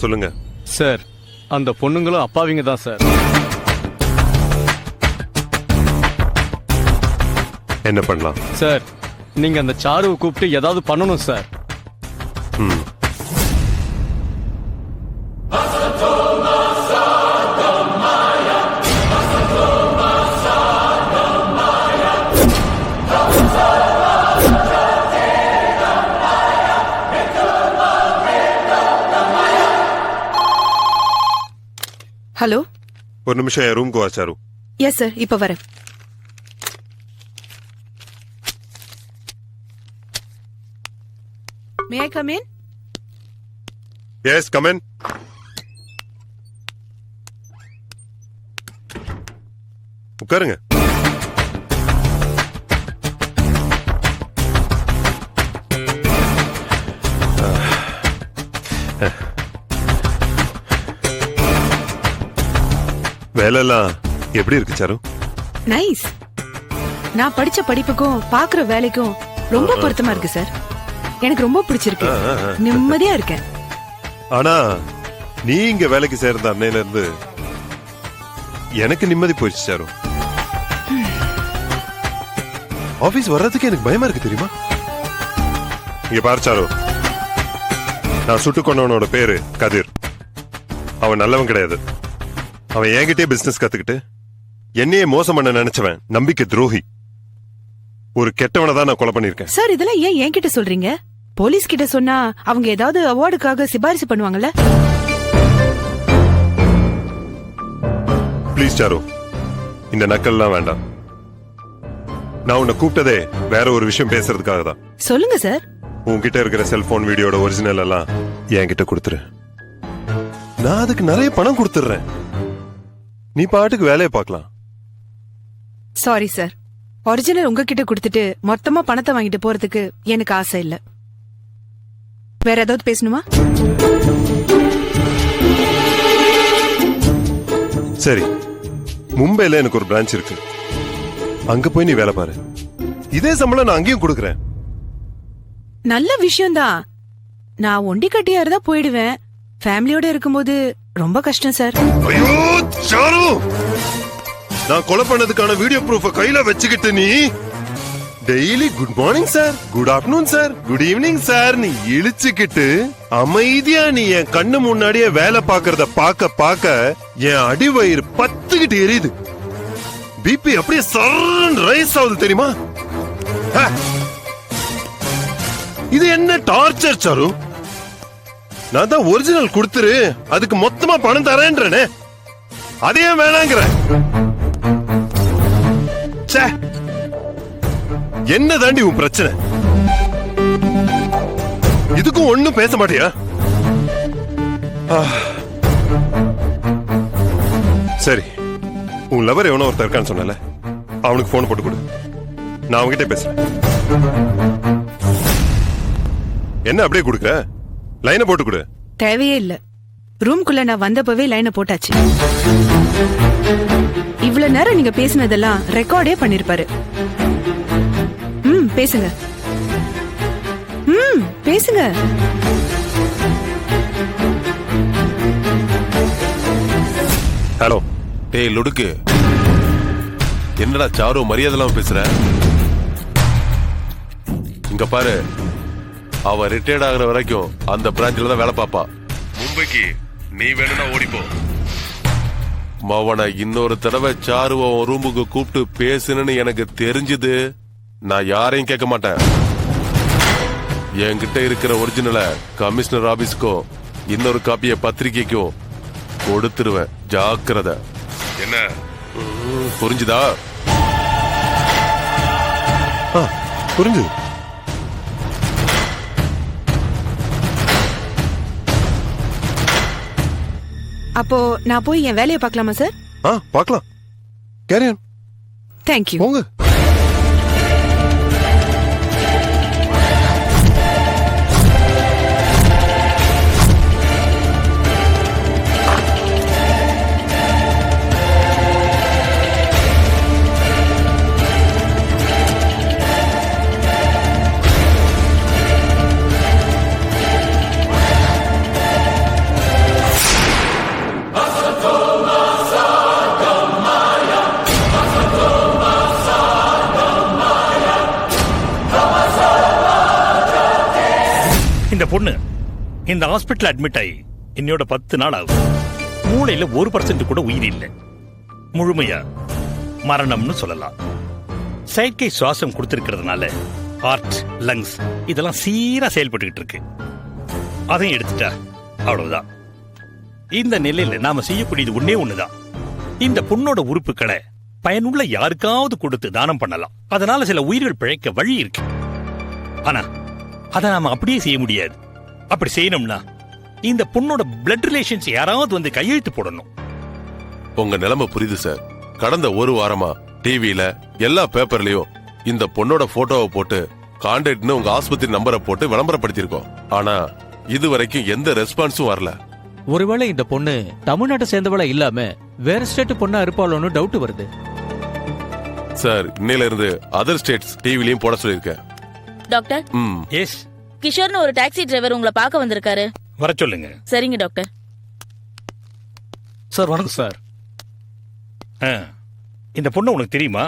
சொல்லுங்க சார். அந்த பொண்ணுங்களும் அப்பாவிங்க தான் சார். என்ன பண்ணலாம் சார், நீங்க அந்த சாருவை கூப்பிட்டு ஏதாவது பண்ணணும் சார். ம் ஹலோ, ஒரு நிமிஷம் என் ரூம்க்கு வா சாரு. எஸ் சார், இப்ப வரேன். May I come in? Yes come in. உட்காருங்க. வேலைலாம் எப்படி இருக்கு சாரு? நைஸ். நான் படிச்ச படிப்புக்கும் பாக்குற வேலைக்கும் ரொம்ப பொருத்தமா இருக்கு சார். எனக்கு ரொம்ப பிடிச்சிருக்கு. நிம்மதியா இருக்கேன். ஆனா நீ இங்க வேலைக்கு சேர்ந்த அன்னையில இருந்து எனக்கு நிம்மதி போயிடுச்சு சாரு. ஆபீஸ் வர்றதுக்கு எனக்கு பயமா இருக்கு தெரியுமா? இங்க பாரு சாரு, நான் சுட்டு கொண்டவனோட பேரு கதிர். அவன் நல்லவன் கிடையாது. அவன் என்கிட்டயே பிசினஸ் கத்துக்கிட்டு என்னையே மோசம் பண்ண நினைச்சவன், நம்பிக்கை துரோகி. ஒரு கெட்டவனை தான் நான் கொலை பண்ணிருக்கேன். சார், இதெல்லாம் ஏன் என்கிட்ட சொல்றீங்க? போலீஸ் கிட்ட சொன்னா அவங்க ஏதாவது அவார்டுக்காக சிபாரிசு பண்ணுவாங்கல்ல? ப்ளீஸ் சாரு, இந்த நக்கல்லாம் வேண்டாம். நான் உன்னை கூப்பிட்டதே வேற ஒரு விஷயம் பேசுறதுக்காக தான். சொல்லுங்க சார். உன்கிட்ட இருக்கிற செல்போன் வீடியோட ஒரிஜினல் எல்லாம் என்கிட்ட கொடுத்துரு. நான் அதுக்கு நிறைய பணம் கொடுத்துறேன். நீ பாட்டுக்கு வேலையை பார்க்கலாம். சாரி சார், ஒரிஜினல் உங்ககிட்ட கொடுத்துட்டு மொத்தமா பணத்தை வாங்கிட்டு போறதுக்கு எனக்கு ஆசை இல்ல. வேற ஏதாவது பேசணுமா? சரி, மும்பைல எனக்கு ஒரு பிரான்ச் இருக்கு. அங்க போய் நீ வேலை பாரு. இதே சம்பளம் நான் அங்கேயும் கொடுக்கறேன். நல்ல விஷயம்தான். நான் ஒண்டி கட்டியா இருந்தா போயிடுவேன். ஃபேமிலியோட இருக்கும்போது ரொம்ப கஷ்டம் சார். ஐயோ சாரு, நான் கொலை பண்ணதுக்கான வீடியோ ப்ரூஃப கையில வச்சுக்கிட்டு நீ daily good morning sir, good afternoon sir, good evening sir நீ இழிச்சுக்கிட்டு அமைதியா நீ என் கண்ணு முன்னாடியே வேலை பாக்குறத பாக்க பாக்க என் அடிவயிறு பத்துக்கிட்டு எரியுது. பிபி அப்படியே சர்ன்னு ரைஸ் ஆகுது தெரியுமா? இது என்ன டார்ச்சர் சாரு? நான் தான் ஒரிஜினல் கொடுத்துரு, அதுக்கு மொத்தமா பணம் தரேன்றனே, அதையே வேணாங்கிற. என்ன தாண்டி உன் பிரச்சனை? இதுக்கும் ஒண்ணும் பேச மாட்டியா? சரி, உன் லவர் எவனோ ஒருத்தர் இருக்கான்னு சொன்னல, அவனுக்கு போன் போட்டு கொடு. நான் அவன்கிட்ட பேசுறேன். என்ன அப்படியே கொடுக்குற? லைனை போட்டு கொடு. தேவையே இல்ல. ரூம்குள்ள நான் வந்தப்பவே லைனை போட்டாச்சு. இவ்வளவு நேரம் நீங்க பேசினதெல்லாம் ரெக்கார்டே பண்ணிருப்பாரு. பேசுங்க. பேசுங்க. ஹலோ. டேய் லுடுக்கு, என்னடா சாரு மரியாதைலாம் பேசுற? இங்க பாரு, அவ ரிட்டையர்ட் ஆகுற வரைக்கும் அந்த பிரான்ச்ல தான் வேலை பாப்பா. மும்பைக்கு நீ வேணும்னா ஓடிப்போ. மவனை இன்னொரு தடவை சாருவ ரூமுக்கு கூப்பிட்டு பேசுன்னு எனக்கு தெரிஞ்சது, நான் யாரையும் கேட்க மாட்டேன். என்கிட்ட இருக்கிற ஒரிஜினலை கமிஷனர் ஆபீஸ்க்கும் இன்னொரு காப்பிய பத்திரிகைக்கும் கொடுத்துருவேன். ஜாக்கிரதை. என்ன புரிஞ்சுதா? புரிஞ்சுது. அப்போ நான் போய் என் வேலையை பார்க்கலாமா சார்? பார்க்கலாம். Carry on. தேங்க்யூ. போங்க. இந்த ஹாஸ்பிட்டல் அட்மிட் ஆகி என்னோட 10 நாள் ஆகும். மூளையில 1% கூட உயிர் இல்லை. முழுமையா மரணம்னு சொல்லலாம். செயற்கை சுவாசம் கொடுத்திருக்கிறதுனால ஹார்ட், லங்ஸ் இதெல்லாம் சீரா செயல்பட்டுக்கிட்டு இருக்கு. அதையும் எடுத்துட்டா அவ்வளவுதான். இந்த நிலையில நாம செய்யக்கூடியது ஒண்ணுதான். இந்த பொண்ணோட உறுப்புகளை பயனுள்ள யாருக்காவது கொடுத்து தானம் பண்ணலாம். அதனால சில உயிர்கள் பிழைக்க வழி இருக்கு. ஆனா அதை நாம அப்படியே செய்ய முடியாது. அப்படி செய்யணும்னா இந்த பொண்ணோட பிளட் ரிலேஷன்ஸ் யாராவது வந்து கையெழுத்து போடணும். உங்க நிலைமை புரியுது சார். கடந்த ஒரு வாரமா டிவியில எல்லா பேப்பர்லயும் இந்த பொண்ணோட போட்டோவை போட்டு கான்டாக்ட்னு உங்க ஆஸ்பத்திரி நம்பரை போட்டு விளம்பரப்படுத்திருக்கோம். ஆனா இது வரைக்கும் எந்த ரெஸ்பான்ஸும் வரல. ஒருவேளை இந்த பொண்ணு தமிழ்நாட்டை சேர்ந்தவளா இல்லாம வேற ஸ்டேட் பொண்ணா இருப்பாளோன்னு டவுட் வருது. சார், இன்னையில இருந்து அதர் ஸ்டேட்ஸ் டிவிலையும் போட சொல்லியிருக்கேன். டாக்டர், எஸ், கிஷோர்னு ஒரு டாக்ஸி டிரைவர் உங்களை பார்க்க வந்திருக்காரு. வர சொல்லுங்க. சரிங்க டாக்டர். சார் வணக்கம் சார். இந்த பொண்ணு உனக்கு தெரியுமா?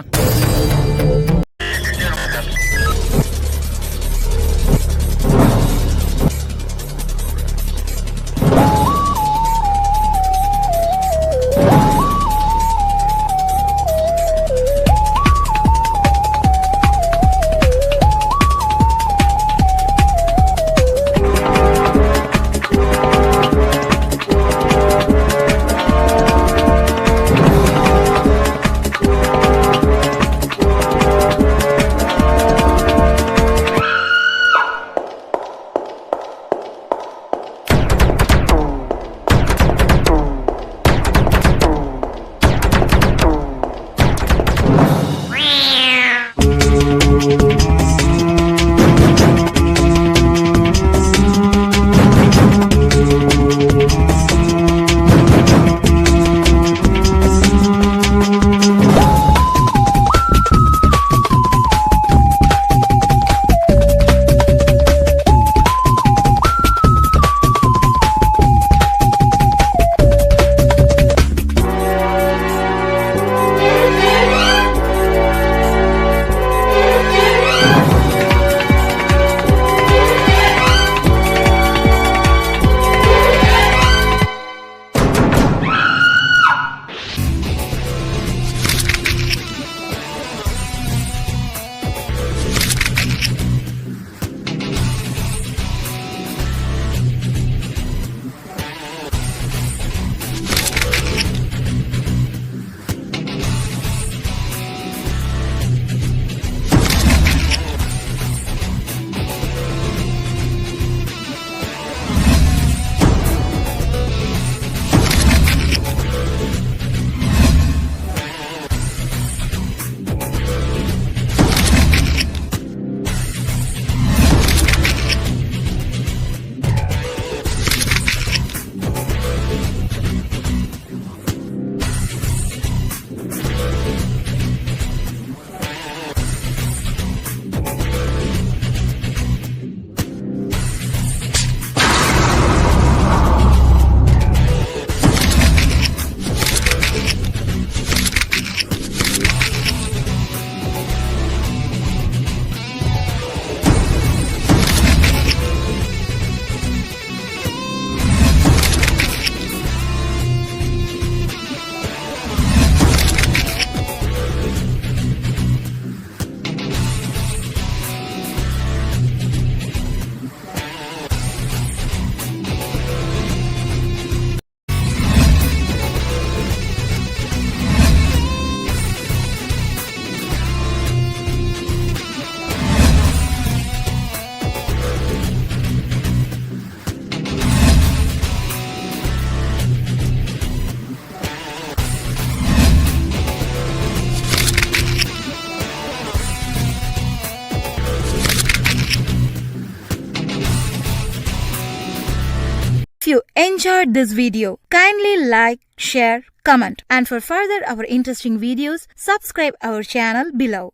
If you enjoyed this video, kindly like, share, comment, and for further our interesting videos, subscribe our channel below.